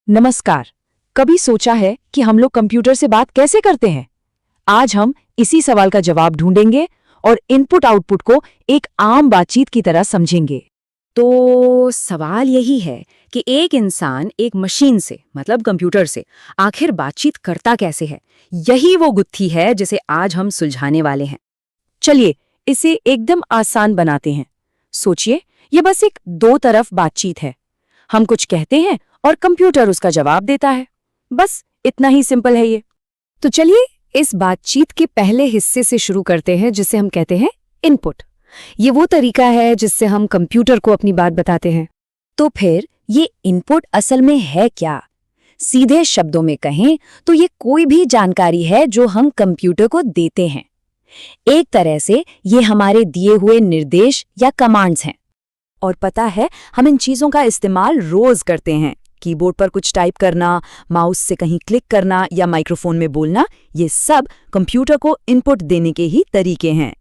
नमस्कार। कभी सोचा है कि हम लोग कंप्यूटर से बात कैसे करते हैं? आज हम इसी सवाल का जवाब ढूंढेंगे और इनपुट आउटपुट को एक आम बातचीत की तरह समझेंगे। तो सवाल यही है कि एक इंसान एक मशीन से मतलब कंप्यूटर से आखिर बातचीत करता कैसे है। यही वो गुत्थी है जिसे आज हम सुलझाने वाले हैं। चलिए इसे एकदम आसान बनाते हैं। सोचिए, ये बस एक दो तरफ बातचीत है। हम कुछ कहते हैं और कंप्यूटर उसका जवाब देता है। बस इतना ही सिंपल है ये। तो चलिए इस बातचीत के पहले हिस्से से शुरू करते हैं, जिसे हम कहते हैं इनपुट। ये वो तरीका है जिससे हम कंप्यूटर को अपनी बात बताते हैं। तो फिर ये इनपुट असल में है क्या? सीधे शब्दों में कहें तो ये कोई भी जानकारी है जो हम कंप्यूटर को देते हैं। एक तरह से ये हमारे दिए हुए निर्देश या कमांड्स हैं। और पता है, हम इन चीजों का इस्तेमाल रोज करते हैं। कीबोर्ड पर कुछ टाइप करना, माउस से कहीं क्लिक करना या माइक्रोफोन में बोलना, ये सब कंप्यूटर को इनपुट देने के ही तरीके हैं।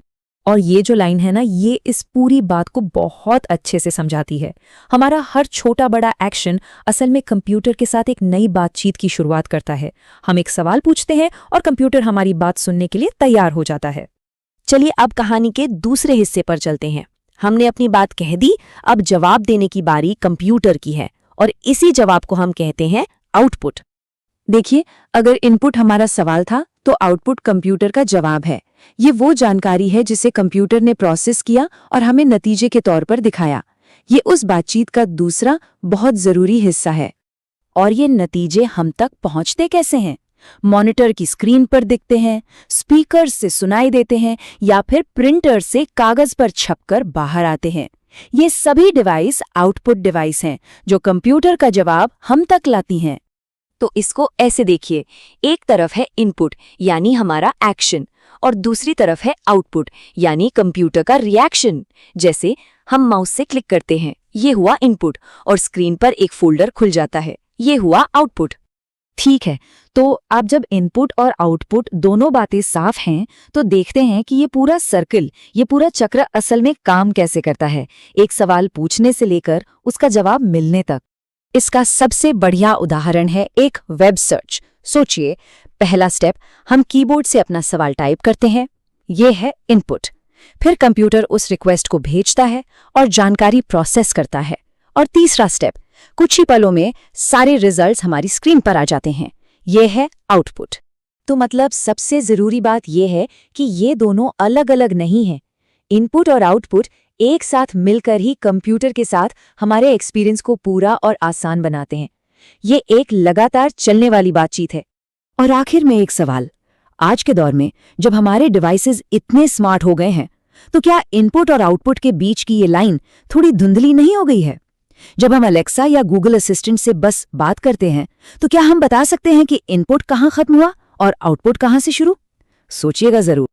और ये जो लाइन है ना, ये इस पूरी बात को बहुत अच्छे से समझाती है। हमारा हर छोटा बड़ा एक्शन असल में कंप्यूटर के साथ एक नई बातचीत की शुरुआत करता है। हम एक सवाल पूछते हैं और कंप्यूटर हमारी बात सुनने के लिए तैयार हो जाता है। चलिए अब कहानी के दूसरे हिस्से पर चलते हैं। हमने अपनी बात कह दी, अब जवाब देने की बारी कंप्यूटर की है और इसी जवाब को हम कहते हैं आउटपुट। देखिए, अगर इनपुट हमारा सवाल था तो आउटपुट कंप्यूटर का जवाब है। ये वो जानकारी है जिसे कंप्यूटर ने प्रोसेस किया और हमें नतीजे के तौर पर दिखाया। ये उस बातचीत का दूसरा बहुत जरूरी हिस्सा है। और ये नतीजे हम तक पहुंचते कैसे हैं? मॉनिटर की स्क्रीन पर दिखते हैं, स्पीकर से सुनाई देते हैं या फिर प्रिंटर से कागज पर छपकर बाहर आते हैं। ये सभी डिवाइस आउटपुट डिवाइस हैं जो कंप्यूटर का जवाब हम तक लाती हैं। तो इसको ऐसे देखिए, एक तरफ है इनपुट यानी हमारा एक्शन और दूसरी तरफ है आउटपुट यानी कंप्यूटर का रिएक्शन। जैसे हम माउस से क्लिक करते हैं, ये हुआ इनपुट और स्क्रीन पर एक फोल्डर खुल जाता है, ये हुआ आउटपुट। ठीक है, तो अब जब इनपुट और आउटपुट दोनों बातें साफ हैं तो देखते हैं कि ये पूरा सर्कल, ये पूरा चक्र असल में काम कैसे करता है, एक सवाल पूछने से लेकर उसका जवाब मिलने तक। इसका सबसे बढ़िया उदाहरण है एक वेब सर्च। सोचिए, पहला स्टेप, हम कीबोर्ड से अपना सवाल टाइप करते हैं, ये है इनपुट। फिर कंप्यूटर उस रिक्वेस्ट को भेजता है और जानकारी प्रोसेस करता है। और तीसरा स्टेप, कुछ ही पलों में सारे रिजल्ट्स हमारी स्क्रीन पर आ जाते हैं, ये है आउटपुट। तो मतलब सबसे जरूरी बात यह है कि ये दोनों अलग अलग नहीं हैं। इनपुट और आउटपुट एक साथ मिलकर ही कंप्यूटर के साथ हमारे एक्सपीरियंस को पूरा और आसान बनाते हैं। ये एक लगातार चलने वाली बातचीत है। और आखिर में एक सवाल, आज के दौर में जब हमारे डिवाइसेस इतने स्मार्ट हो गए हैं, तो क्या इनपुट और आउटपुट के बीच की ये लाइन थोड़ी धुंधली नहीं हो गई है? जब हम अलेक्सा या गूगल असिस्टेंट से बस बात करते हैं, तो क्या हम बता सकते हैं कि इनपुट कहाँ खत्म हुआ और आउटपुट कहाँ से शुरू? सोचिएगा जरूर।